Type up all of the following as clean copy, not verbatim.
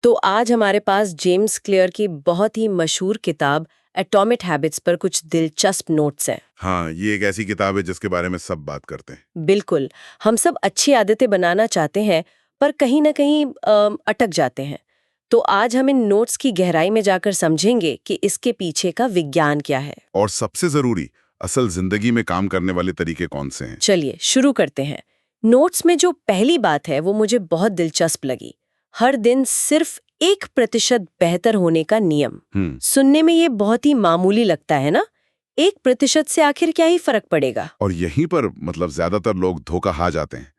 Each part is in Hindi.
तो आज हमारे पास जेम्स क्लियर की बहुत ही मशहूर किताब एटॉमिक हैबिट्स पर कुछ दिलचस्प नोट्स हैं। हाँ, ये एक ऐसी किताब है जिसके बारे में सब बात करते हैं। बिल्कुल, हम सब अच्छी आदतें बनाना चाहते हैं, पर कहीं ना कहीं अटक जाते हैं। तो आज हम इन नोट्स की गहराई में जाकर समझेंगे कि इसके पीछे का विज्ञान क्या है। और सबसे जरूरी, असल जिंदगी में काम करने वाले तरीके कौन से हैं? चलिए शुरू करते हैं। नोट्स में जो पहली बात है वो मुझे बहुत दिलचस्प लगी। हर दिन सिर्फ 1% बेहतर होने का नियम। सुनने में ये बहुत ही मामूली लगता है ना? 1% से आखिर क्या ही फर्क पड़ेगा। और यहीं पर मतलब ज्यादातर लोग धोखा खा जाते हैं।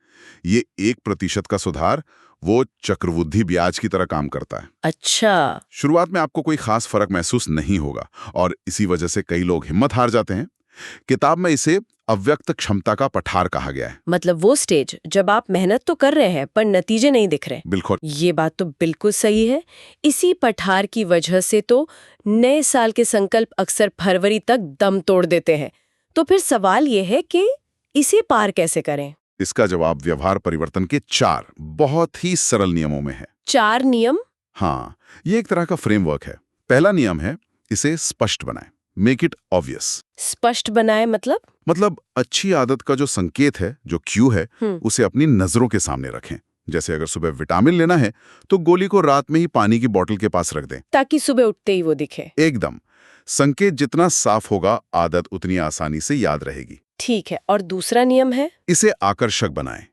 ये 1% का सुधार वो चक्रवृद्धि ब्याज की तरह काम करता है। अच्छा। शुरुआत में आपको कोई खास फर्क महसूस नहीं होगा और इसी वजह से कई लोग हिम्मत हार जाते हैं। किताब में इसे अव्यक्त क्षमता का पठार कहा गया है। मतलब वो स्टेज जब आप मेहनत तो कर रहे हैं पर नतीजे नहीं दिख रहे। बिल्कुल। ये बात तो बिल्कुल सही है। इसी पठार की वजह से तो नए साल के संकल्प अक्सर फरवरी तक दम तोड़ देते हैं। तो फिर सवाल ये है कि इसे पार कैसे करें? इसका जवाब व्यवहार परिवर्तन के 4 बहुत ही सरल नियमों में है। 4 नियम? हाँ, ये एक तरह का फ्रेमवर्क है। पहला नियम है, इसे स्पष्ट बनाएं। Make it obvious. स्पष्ट बनाए मतलब अच्छी आदत का जो संकेत है, जो क्यू है, उसे अपनी नजरों के सामने रखें। जैसे अगर सुबह विटामिन लेना है तो गोली को रात में ही पानी की बोतल के पास रख दें, ताकि सुबह उठते ही वो दिखे। एकदम। संकेत जितना साफ होगा, आदत उतनी आसानी से याद रहेगी। ठीक है, और दूसरा नियम है? इसे आकर्षक बनाएं।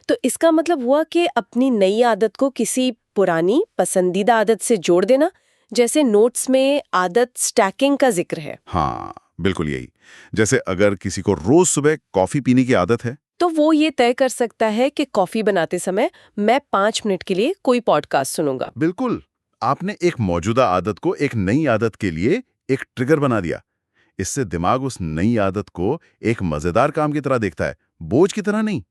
तो इसका मतलब हुआ कि अपनी नई आदत को किसी पुरानी पसंदीदा आदत से जोड़ देना। जैसे नोट्स में आदत स्टैकिंग का जिक्र है। हाँ, बिल्कुल यही। जैसे अगर किसी को रोज सुबह कॉफी पीने की आदत है, तो वो ये तय कर सकता है कि कॉफी बनाते समय मैं 5 मिनट के लिए कोई पॉडकास्ट सुनूंगा। बिल्कुल। आपने एक मौजूदा आदत को एक नई आदत के लिए एक ट्रिगर बना दिया। इससे दिमाग उस नई आदत को एक मजेदार काम की तरह देखता है, बोझ की तरह नहीं।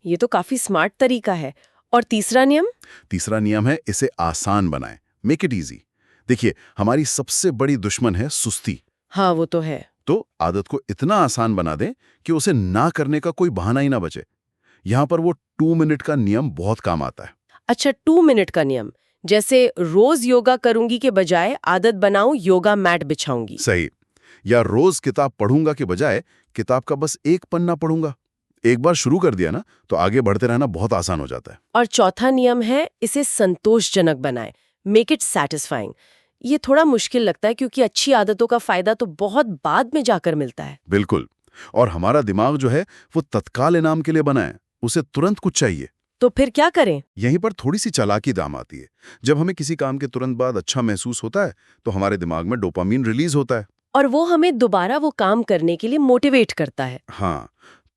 ये तो काफी स्मार्ट तरीका है। और तीसरा नियम? तीसरा नियम है, इसे आसान बनाएं। Make it easy. देखिए, हमारी सबसे बड़ी दुश्मन है सुस्ती। हाँ वो तो है। तो आदत को इतना आसान बना दें कि उसे ना करने का कोई बहाना ही ना बचे। यहाँ पर वो 2 मिनट का नियम बहुत काम आता है। अच्छा, 2 मिनट का नियम। जैसे रोज योगा करूंगी के बजाय आदत बनाऊं योगा मैट बिछाऊंगी। सही। या रोज किताब पढ़ूंगा के बजाय किताब का बस एक पन्ना पढ़ूंगा। एक बार शुरू कर दिया ना, तो आगे बढ़ते रहना बहुत आसान हो जाता है। और चौथा नियम है, इसे संतोषजनक बनाएं। Make it satisfying. ये थोड़ा मुश्किल लगता है क्योंकि अच्छी आदतों का फायदा तो बहुत बाद में जाकर मिलता है। बिल्कुल। और हमारा दिमाग जो है वो तत्काल इनाम के लिए बना है, उसे तुरंत कुछ चाहिए। तो फिर क्या करें? यहीं पर थोड़ी सी चालाकी दाम आती है। जब हमें किसी काम के तुरंत बाद अच्छा महसूस होता है तो हमारे दिमाग में डोपामीन रिलीज होता है। और वो हमें दोबारा वो काम करने के लिए मोटिवेट करता है। हाँ,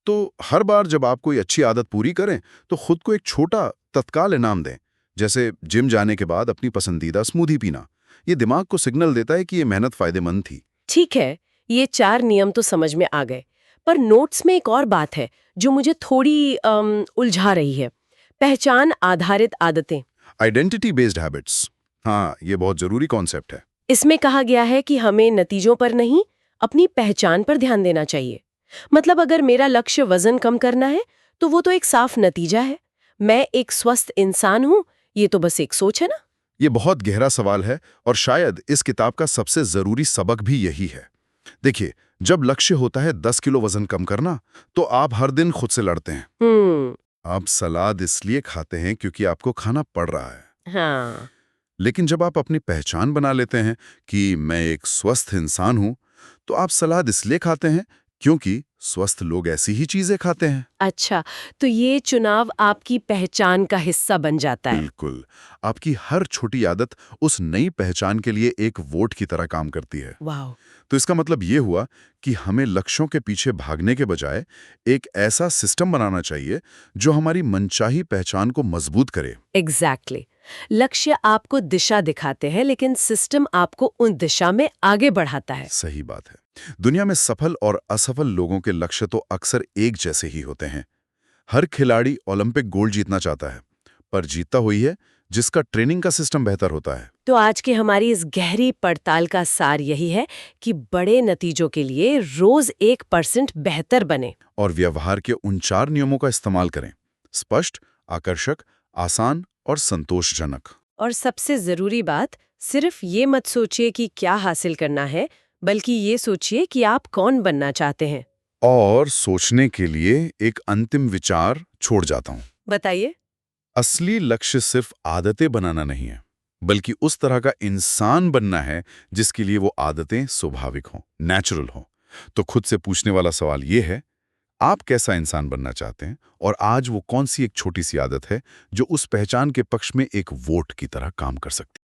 तो हर बार जब आप कोई अच्छी आदत पूरी करें तो खुद को एक छोटा तत्काल इनाम दें। जैसे जिम जाने के बाद अपनी पसंदीदा स्मूदी पीना। ये दिमाग को सिग्नल देता है कि ये मेहनत फायदेमंद थी। ठीक है, ये 4 नियम तो समझ में आ गए। पर नोट्स में एक और बात है जो मुझे थोड़ी उलझा रही है। पहचान आधारित आदतें। Identity based habits. हाँ, ये बहुत जरूरी कॉन्सेप्ट है। इसमें कहा गया है कि हमें नतीजों पर नहीं, अपनी पहचान पर ध्यान देना चाहिए। मतलब अगर मेरा लक्ष्य वजन कम करना है तो वो तो एक साफ नतीजा है। मैं एक स्वस्थ इंसान हूँ, ये तो बस एक सोच है ना। ये बहुत गहरा सवाल है और शायद इस किताब का सबसे जरूरी सबक भी यही है। देखिए, जब लक्ष्य होता है 10 किलो वजन कम करना, तो आप हर दिन खुद से लड़ते हैं। आप सलाद इसलिए खाते हैं क्योंकि आपको खाना पड़ रहा है। हाँ। लेकिन जब आप अपनी पहचान बना लेते हैं कि मैं एक स्वस्थ इंसान हूं, तो आप सलाद इसलिए खाते हैं क्योंकि स्वस्थ लोग ऐसी ही चीजें खाते हैं। अच्छा, तो ये चुनाव आपकी पहचान का हिस्सा बन जाता है। बिल्कुल। आपकी हर छोटी आदत उस नई पहचान के लिए एक वोट की तरह काम करती है। वाह। तो इसका मतलब ये हुआ कि हमें लक्ष्यों के पीछे भागने के बजाय एक ऐसा सिस्टम बनाना चाहिए जो हमारी मनचाही पहचान को मजबूत करे। एग्जैक्टली। लक्ष्य आपको दिशा दिखाते हैं लेकिन सिस्टम आपको उन दिशा में आगे बढ़ाता है। सही बात है। दुनिया में सफल और असफल लोगों के लक्ष्य तो अक्सर एक जैसे ही होते हैं। हर खिलाड़ी ओलंपिक गोल्ड जीतना चाहता है, पर जीतता हुई है जिसका ट्रेनिंग का सिस्टम बेहतर होता है। तो आज की हमारी इस गहरी पड़ताल का सार यही है कि बड़े नतीजों के लिए रोज 1% बेहतर बने और व्यवहार के उन 4 नियमों का इस्तेमाल करें। स्पष्ट, आकर्षक, आसान और संतोषजनक। और सबसे जरूरी बात, सिर्फ ये मत सोचिए कि क्या हासिल करना है, बल्कि ये सोचिए कि आप कौन बनना चाहते हैं। और सोचने के लिए एक अंतिम विचार छोड़ जाता हूं। बताइए। असली लक्ष्य सिर्फ आदतें बनाना नहीं है, बल्कि उस तरह का इंसान बनना है जिसके लिए वो आदतें स्वाभाविक हों, नेचुरल हों। तो खुद से पूछने वाला सवाल ये है, आप कैसा इंसान बनना चाहते हैं? और आज वो कौन सी एक छोटी सी आदत है जो उस पहचान के पक्ष में एक वोट की तरह काम कर सकती है?